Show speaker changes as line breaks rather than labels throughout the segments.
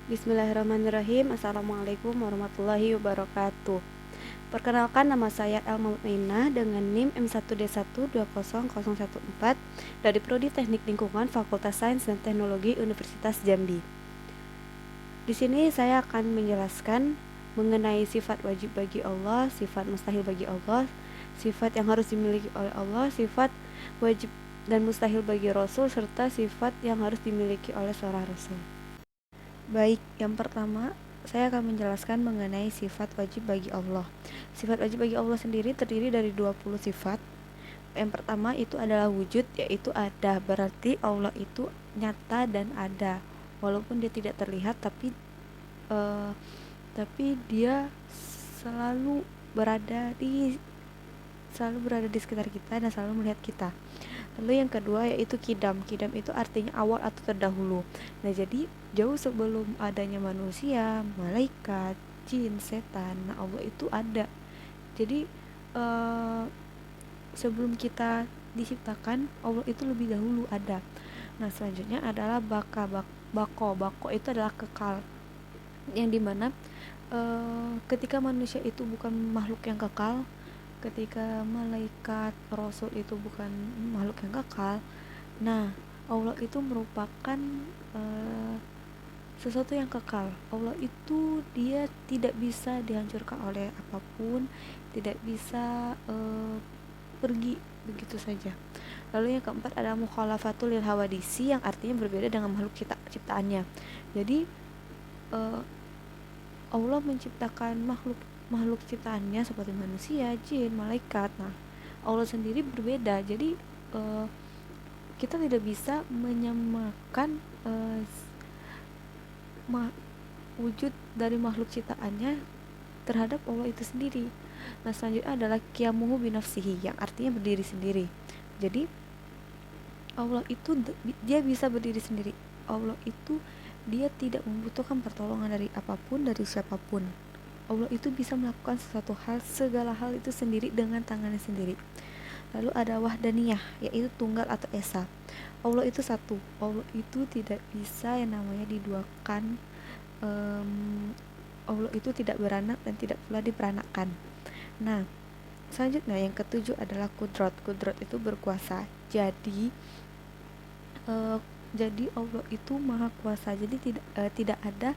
Bismillahirrahmanirrahim. Assalamualaikum warahmatullahi wabarakatuh. Perkenalkan, nama saya Elma Mutmainah dengan NIM M1D1200014 dari Prodi Teknik Lingkungan Fakultas Sains dan Teknologi Universitas Jambi. Di sini saya akan menjelaskan mengenai sifat wajib bagi Allah, sifat mustahil bagi Allah, sifat yang harus dimiliki oleh Allah, sifat wajib dan mustahil bagi Rasul, serta sifat yang harus dimiliki oleh seorang Rasul. Baik, yang pertama saya akan menjelaskan mengenai sifat wajib bagi Allah. Sifat wajib bagi Allah sendiri terdiri dari 20 sifat. Yang pertama itu adalah wujud, yaitu ada. Berarti Allah itu nyata dan ada. Walaupun dia tidak terlihat, eh, tapi dia selalu berada di sekitar kita dan selalu melihat kita. Lalu yang kedua yaitu kidam. Kidam itu artinya awal atau terdahulu. Nah, jadi jauh sebelum adanya manusia, malaikat, jin, setan, nah Allah itu ada. Jadi sebelum kita diciptakan, Allah itu lebih dahulu ada. Nah, selanjutnya adalah baka. Bako itu adalah kekal, yang dimana ketika manusia itu bukan makhluk yang kekal, ketika malaikat, rasul itu bukan makhluk yang kekal. Nah, Allah itu merupakan uh, sesuatu yang kekal. Allah itu dia tidak bisa dihancurkan oleh apapun, tidak bisa pergi begitu saja. Lalu yang keempat adalah mukhalafatul lil hawadisi, yang artinya berbeda dengan makhluk ciptaannya. Jadi uh, Allah menciptakan makhluk ciptaannya seperti manusia, jin, malaikat. Nah, Allah sendiri berbeda. Jadi kita tidak bisa menyamakan wujud dari makhluk ciptaannya terhadap Allah itu sendiri. Nah, selanjutnya adalah qiyamuhu binafsihi, yang artinya berdiri sendiri. Jadi Allah itu dia bisa berdiri sendiri. Allah itu dia tidak membutuhkan pertolongan dari apapun, dari siapapun. Allah itu bisa melakukan sesuatu hal, segala hal itu sendiri dengan tangannya sendiri. Lalu ada wahdaniyah, yaitu tunggal atau esa. Allah itu satu. Allah itu tidak bisa yang namanya diduakan. Allah itu tidak beranak dan tidak pula diperanakkan. Nah, selanjutnya yang ketujuh adalah kudrat. Kudrat itu berkuasa. Uh, jadi Allah itu maha kuasa. Jadi tidak ada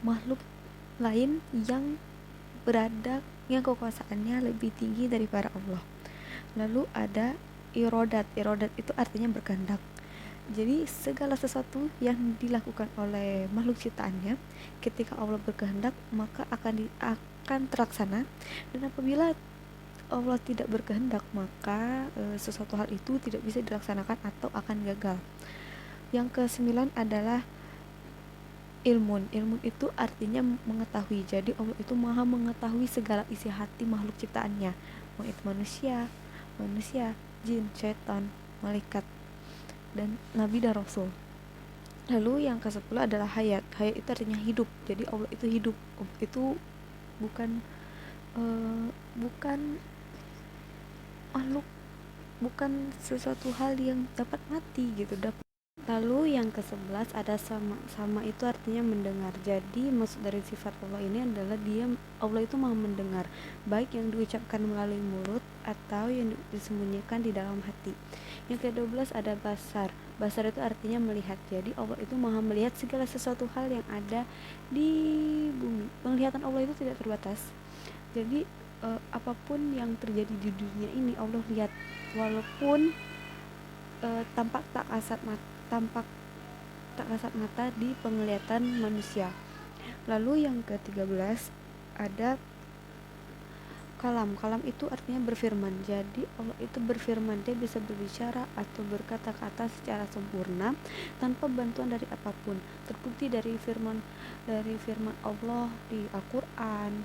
makhluk lain yang berada yang kekuasaannya lebih tinggi daripada Allah. Lalu ada irodat. Irodat itu artinya berkehendak. Jadi segala sesuatu yang dilakukan oleh makhluk ciptaannya, ketika Allah berkehendak maka akan terlaksana, dan apabila Allah tidak berkehendak maka sesuatu hal itu tidak bisa dilaksanakan atau akan gagal. Yang kesembilan adalah ilmun. Ilmun itu artinya mengetahui. Jadi Allah itu maha mengetahui segala isi hati makhluk ciptaannya, mau itu manusia, jin, setan, malaikat, dan nabi dan rasul. Lalu yang ke-10 adalah hayat. Hayat itu artinya hidup. Jadi Allah itu hidup. Allah itu bukan bukan makhluk, bukan sesuatu hal yang dapat mati gitu. Lalu yang ke-11 ada sama itu artinya mendengar. Jadi maksud dari sifat Allah ini adalah Allah itu maha mendengar, baik yang diucapkan melalui mulut atau yang disembunyikan di dalam hati. Yang ke-12 ada basar. Basar itu artinya melihat. Jadi Allah itu maha melihat segala sesuatu hal yang ada di bumi. Penglihatan Allah itu tidak terbatas. Jadi apapun yang terjadi di dunia ini Allah lihat, walaupun tampak tampak tak kasat mata di penglihatan manusia. Lalu yang ke-13 ada kalam. Kalam itu artinya berfirman. Jadi Allah itu berfirman, dia bisa berbicara atau berkata-kata secara sempurna tanpa bantuan dari apapun. Terbukti dari firman Allah di Al-Qur'an,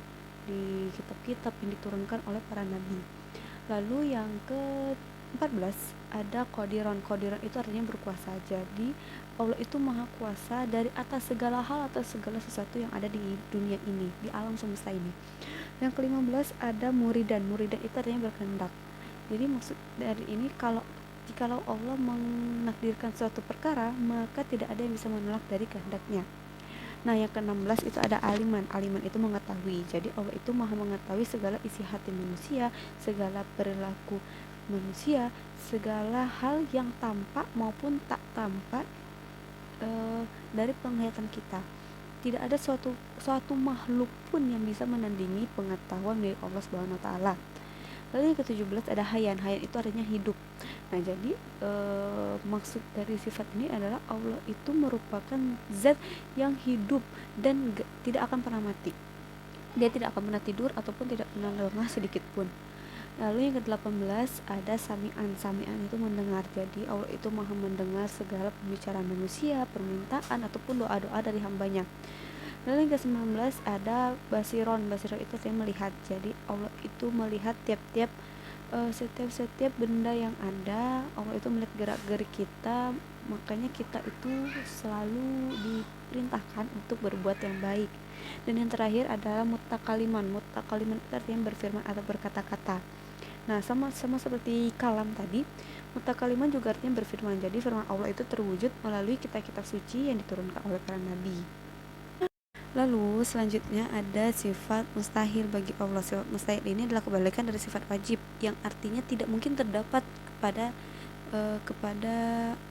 di kitab-kitab yang diturunkan oleh para nabi. Lalu yang ke-14 ada qadiran. Qadiran itu artinya berkuasa. Jadi Allah itu maha kuasa dari atas segala hal, atas segala sesuatu yang ada di dunia ini, di alam semesta ini. Yang ke-15 ada muridan. Muridan itu artinya berkehendak. Jadi maksud dari ini, jikalau Allah menakdirkan suatu perkara, maka tidak ada yang bisa menolak dari kehendaknya. Nah, yang ke-16 itu ada aliman. Aliman itu mengetahui. Jadi Allah itu maha mengetahui segala isi hati manusia, segala perilaku manusia, segala hal yang tampak maupun tak tampak dari penglihatan kita. Tidak ada suatu makhluk pun yang bisa menandingi pengetahuan dari Allah Subhanahu wa taala. Lalu yang ke-17 ada hayan. Hayan itu artinya hidup. Nah, jadi maksud dari sifat ini adalah Allah itu merupakan zat yang hidup dan tidak akan pernah mati. Dia tidak akan pernah tidur ataupun tidak pernah lengah sedikit pun. Lalu yang ke-18 ada sami'an. Sami'an itu mendengar. Jadi Allah itu maha mendengar segala pembicaraan manusia, permintaan ataupun doa-doa dari hambanya. Lalu yang ke-19 ada basiron. Basiron itu artinya melihat. Jadi Allah itu melihat setiap benda yang ada. Allah itu melihat gerak-gerik kita. Makanya kita itu selalu diperintahkan untuk berbuat yang baik. Dan yang terakhir adalah mutakaliman. Mutakaliman itu artinya berfirman atau berkata-kata. Nah, sama seperti kalam tadi, mutakaliman juga artinya berfirman. Jadi firman Allah itu terwujud melalui kitab-kitab suci yang diturunkan oleh para nabi. Lalu selanjutnya ada sifat mustahil bagi Allah. Sifat mustahil ini adalah kebalikan dari sifat wajib, yang artinya tidak mungkin terdapat kepada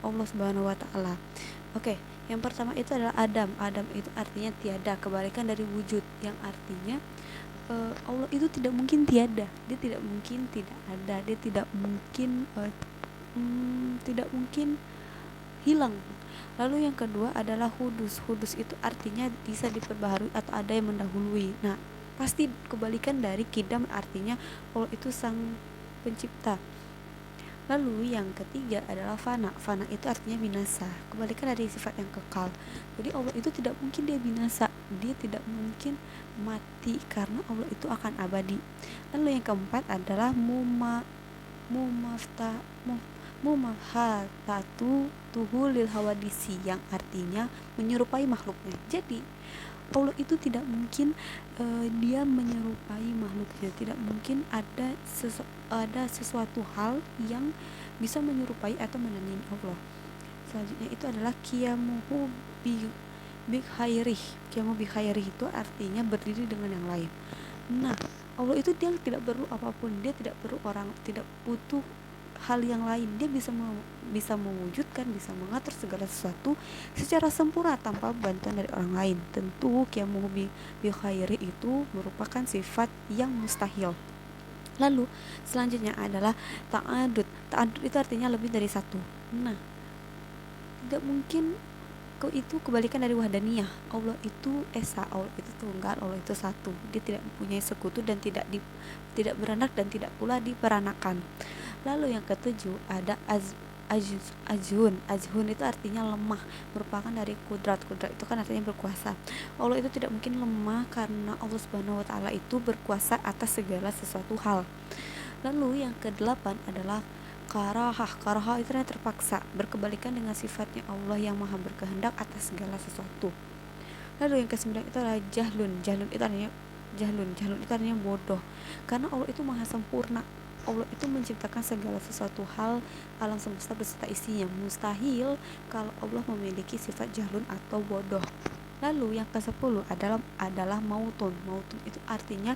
Allah Subhanahu wa taala. Oke, yang pertama itu adalah Adam. Adam itu artinya tiada, kebalikan dari wujud, yang artinya Allah itu tidak mungkin tiada, dia tidak mungkin tidak ada, dia tidak mungkin hilang. Lalu yang kedua adalah hudus. Hudus itu artinya bisa diperbaharui atau ada yang mendahului. Nah, pasti kebalikan dari kidam, artinya Allah itu sang pencipta. Lalu yang ketiga adalah fana. Fana itu artinya binasa, kebalikan dari sifat yang kekal. Jadi Allah itu tidak mungkin dia binasa, dia tidak mungkin mati karena Allah itu akan abadi. Lalu yang keempat adalah mumahatatu tuhulil hawadisi, yang artinya menyerupai makhluknya. Jadi Allah itu tidak mungkin dia menyerupai makhluknya, tidak mungkin ada sesuatu hal yang bisa menyerupai atau menandingi Allah. Selanjutnya itu adalah qiyamuhu bi khairih. Qiyamu bi khairih itu artinya berdiri dengan yang lain. Nah, Allah itu dia tidak perlu apapun, dia tidak perlu orang, tidak butuh hal yang lain. Dia bisa mewujudkan, bisa mengatur segala sesuatu secara sempurna tanpa bantuan dari orang lain. Tentu qiyamuhu bi khairi itu merupakan sifat yang mustahil. Lalu selanjutnya adalah ta'adud. Ta'adud itu artinya lebih dari satu. Nah, tidak mungkin itu kebalikan dari wahdaniyah. Allah itu esa, Allah itu tunggal, Allah itu satu. Dia tidak mempunyai sekutu dan tidak beranak dan tidak pula diperanakan. Lalu yang ketujuh ada ajhun. Ajhun itu artinya lemah, merupakan dari kudrat. Kudrat itu kan artinya berkuasa. Allah itu tidak mungkin lemah karena Allah Subhanahu wa taala itu berkuasa atas segala sesuatu hal. Lalu yang kedelapan adalah karahah. Karahah itu artinya terpaksa, berkebalikan dengan sifatnya Allah yang maha berkehendak atas segala sesuatu. Lalu yang kesembilan itu adalah jahlun. Jahlun itu artinya bodoh, karena Allah itu maha sempurna. Allah itu menciptakan segala sesuatu hal, alam semesta beserta isinya. Mustahil kalau Allah memiliki sifat jahlun atau bodoh. Lalu yang ke-10 adalah mautun. Mautun itu artinya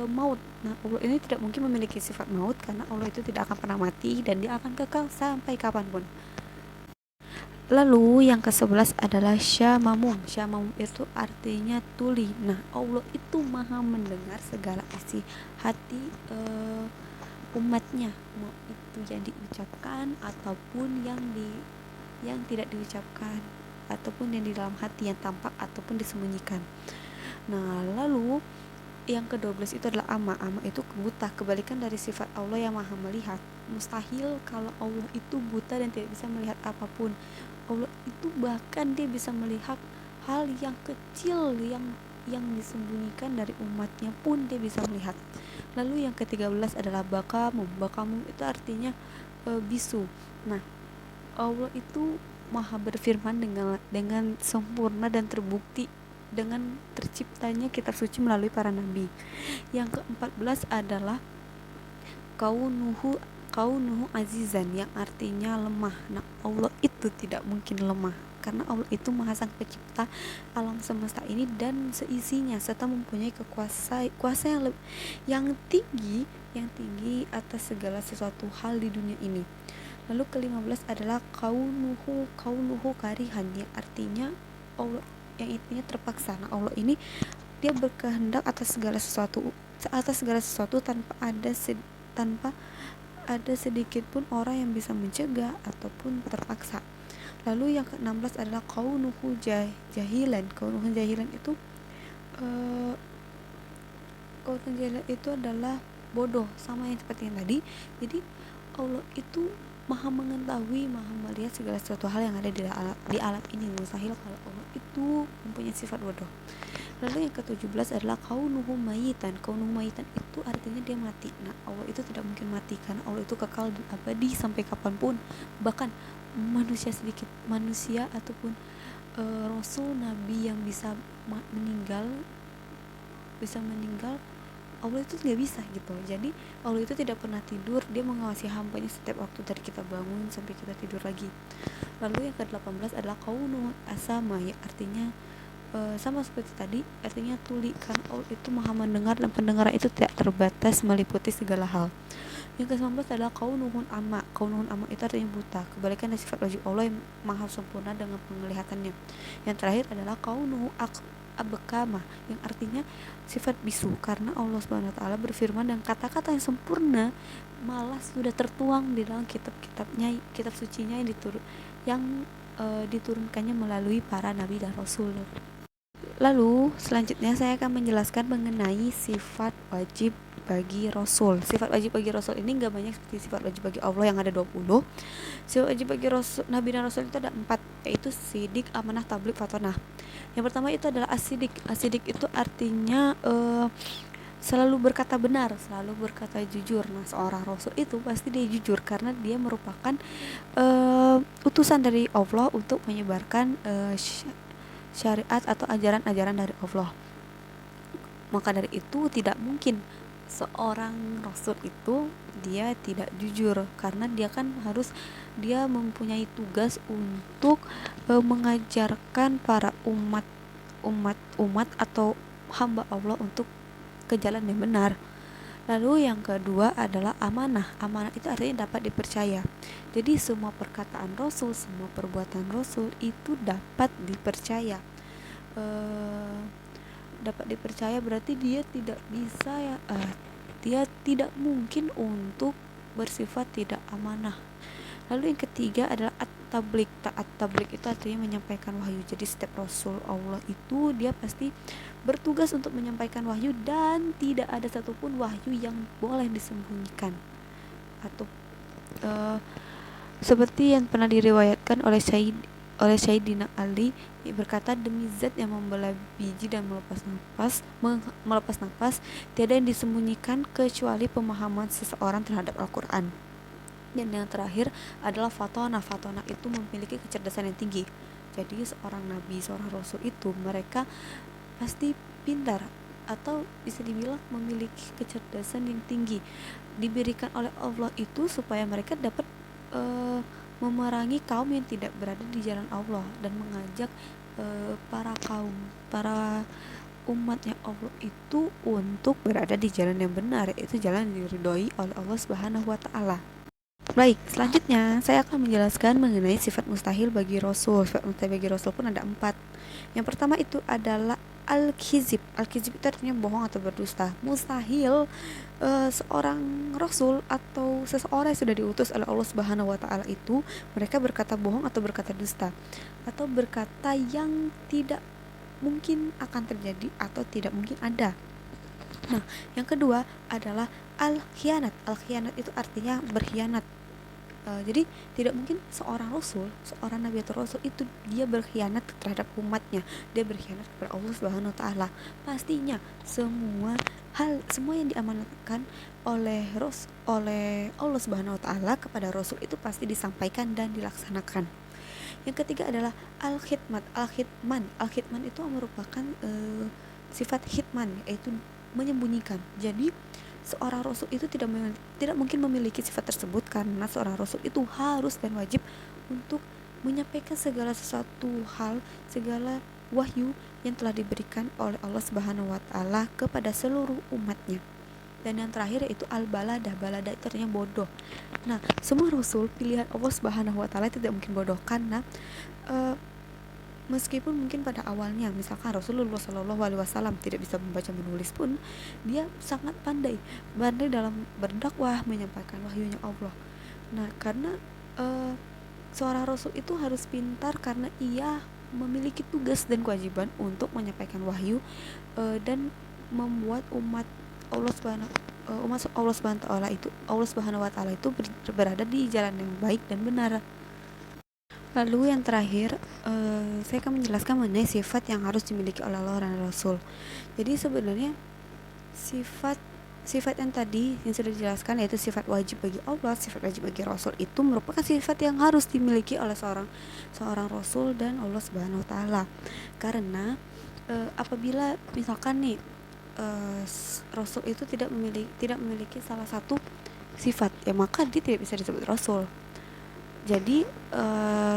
maut. Nah, Allah ini tidak mungkin memiliki sifat maut karena Allah itu tidak akan pernah mati dan dia akan kekal sampai kapanpun. Lalu yang ke-11 adalah syamamum. Syamamum itu artinya tuli. Nah, Allah itu maha mendengar segala isi hati umatnya, mau itu yang diucapkan ataupun yang tidak diucapkan, ataupun yang di dalam hati, yang tampak ataupun disembunyikan. Nah, lalu yang ke-12 itu adalah ama. Ama itu buta, kebalikan dari sifat Allah yang maha melihat. Mustahil kalau Allah itu buta dan tidak bisa melihat apapun. Allah itu bahkan dia bisa melihat hal yang kecil yang disembunyikan dari umatnya pun dia bisa melihat. Lalu yang ke-13 adalah bakamum. Bakamum itu artinya bisu. Nah, Allah itu maha berfirman dengan sempurna dan terbukti dengan terciptanya kitab suci melalui para nabi. Yang ke-14 adalah kaunuhu azizan, yang artinya lemah. Nah, Allah itu tidak mungkin lemah karena Allah itu Maha Sang Pencipta alam semesta ini dan seisinya, serta mempunyai kuasa yang tinggi atas segala sesuatu hal di dunia ini. Lalu ke-15 adalah kaunuhu karihan, yang artinya Allah, yang intinya terpaksa. Nah, Allah ini dia berkehendak atas segala sesuatu tanpa ada sedikit pun orang yang bisa mencegah ataupun terpaksa. Lalu yang ke-16 adalah kaunuhu jahilan. Kaunuhu jahilan itu adalah bodoh, sama yang seperti yang tadi. Jadi Allah itu Maha mengetahui, Maha melihat segala sesuatu hal yang ada di alam ini. Mustahil kalau Allah itu mempunyai sifat bodoh. Lalu yang ke-17 adalah kaunuhu mayitan. Kaunuhu mayitan itu artinya dia mati. Nah, Allah itu tidak mungkin mati karena Allah itu kekal dan abadi sampai kapanpun. Bahkan manusia ataupun rasul nabi yang bisa meninggal, Allah itu nggak bisa gitu. Jadi Allah itu tidak pernah tidur, dia mengawasi hambanya setiap waktu dari kita bangun sampai kita tidur lagi. Lalu yang ke-18 adalah kaunuhu asama, ya artinya sama seperti tadi, artinya tuli, karena Allah itu Maha mendengar dan pendengaran itu tidak terbatas meliputi segala hal. Yang ke-19 adalah kaunuhun amma. Kaunuhun amma itu artinya buta, kebalikan dari sifat wajib Allah yang Maha sempurna dengan penglihatannya. Yang terakhir adalah kaunuhu abkama, yang artinya sifat bisu, karena Allah Subhanahu wa taala berfirman dan kata-kata yang sempurna malah sudah tertuang di dalam kitab sucinya yang diturunkannya melalui para nabi dan rasul. Lalu selanjutnya saya akan menjelaskan mengenai sifat wajib bagi Rasul. Sifat wajib bagi Rasul ini gak banyak seperti sifat wajib bagi Allah yang ada 20. Sifat wajib bagi Rasul, Nabi dan Rasul itu ada 4, yaitu sidik, amanah, tabligh, fatonah. Yang pertama itu adalah asidik. Asidik itu artinya selalu berkata benar, selalu berkata jujur. Nah, seorang Rasul itu pasti dia jujur karena dia merupakan utusan dari Allah untuk menyebarkan syariat atau ajaran-ajaran dari Allah. Maka dari itu tidak mungkin seorang rasul itu dia tidak jujur, karena dia mempunyai tugas untuk mengajarkan para umat atau hamba Allah untuk ke jalan yang benar. Lalu yang kedua adalah amanah. Amanah itu artinya dapat dipercaya. Jadi semua perkataan Rasul, semua perbuatan Rasul itu dapat dipercaya. Dapat dipercaya berarti dia tidak mungkin untuk bersifat tidak amanah. Lalu yang ketiga adalah at-tabligh. At-tabligh itu artinya menyampaikan wahyu. Jadi setiap Rasul Allah itu dia pasti bertugas untuk menyampaikan wahyu dan tidak ada satupun wahyu yang boleh disembunyikan. Atau seperti yang pernah diriwayatkan oleh Sayyidina Ali berkata, demi zat yang membelah biji dan melepas nafas, tiada yang disembunyikan kecuali pemahaman seseorang terhadap Al-Quran. Dan yang terakhir adalah fatonah. Fatonah itu memiliki kecerdasan yang tinggi. Jadi seorang nabi, seorang rasul itu mereka pasti pintar atau bisa dibilang memiliki kecerdasan yang tinggi, diberikan oleh Allah itu supaya mereka dapat memerangi kaum yang tidak berada di jalan Allah dan mengajak para umatnya Allah itu untuk berada di jalan yang benar, yaitu jalan yang diridhoi oleh Allah Subhanahu wa taala. Baik, selanjutnya saya akan menjelaskan mengenai sifat mustahil bagi Rasul. Sifat mustahil bagi Rasul pun ada 4. Yang pertama itu adalah al-kizib. Al-kizib itu artinya bohong atau berdusta. Mustahil seorang Rasul atau seseorang yang sudah diutus oleh Allah Subhanahu wa taala itu mereka berkata bohong atau berkata dusta atau berkata yang tidak mungkin akan terjadi atau tidak mungkin ada. Nah, yang kedua adalah al-khianat. Al-khianat itu artinya berkhianat. Jadi tidak mungkin seorang nabi atau rasul itu dia berkhianat terhadap umatnya, dia berkhianat kepada Allah Subhanahu wa taala. Pastinya semua yang diamanatkan oleh Allah Subhanahu wa taala kepada rasul itu pasti disampaikan dan dilaksanakan. Yang ketiga adalah al-khidmat. Al-khidman itu merupakan sifat khidman, yaitu menyembunyikan. Jadi seorang rasul itu tidak mungkin memiliki sifat tersebut karena seorang rasul itu harus dan wajib untuk menyampaikan segala sesuatu hal, segala wahyu yang telah diberikan oleh Allah Subhanahu wa taala kepada seluruh umatnya. Dan yang terakhir yaitu al-baladah. Baladah itu artinya bodoh. Nah, semua rasul pilihan Allah Subhanahu wa taala tidak mungkin bodoh, karena meskipun mungkin pada awalnya misalkan Rasulullah Shallallahu Alaihi Wasallam tidak bisa membaca menulis pun, dia sangat pandai dalam berdakwah, menyampaikan wahyunya Allah. Nah, karena seorang rasul itu harus pintar, karena ia memiliki tugas dan kewajiban untuk menyampaikan wahyu dan membuat umat Allah Subhanahu Allah Subhanahu wa taala itu berada di jalan yang baik dan benar. Lalu yang terakhir, saya akan menjelaskan mengenai sifat yang harus dimiliki oleh Allah dan Rasul. Jadi sebenarnya sifat yang tadi yang sudah dijelaskan, yaitu sifat wajib bagi Allah, sifat wajib bagi Rasul, itu merupakan sifat yang harus dimiliki oleh seorang Rasul dan Allah Subhanahu wa taala. Karena apabila misalkan nih Rasul itu tidak memiliki salah satu sifat, ya maka dia tidak bisa disebut Rasul. Jadi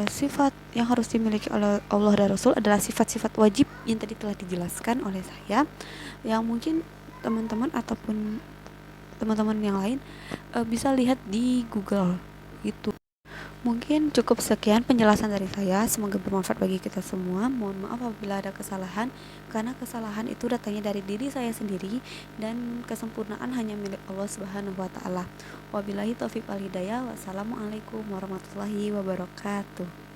sifat yang harus dimiliki oleh Allah dan Rasul adalah sifat-sifat wajib yang tadi telah dijelaskan oleh saya, yang mungkin teman-teman ataupun teman-teman yang lain bisa lihat di Google gitu. Mungkin cukup sekian penjelasan dari saya, semoga bermanfaat bagi kita semua. Mohon maaf apabila ada kesalahan, karena kesalahan itu datangnya dari diri saya sendiri dan kesempurnaan hanya milik Allah Subhanahu wa taala. Wabillahi taufiq wal hidayah. Wassalamualaikum warahmatullahi wabarakatuh.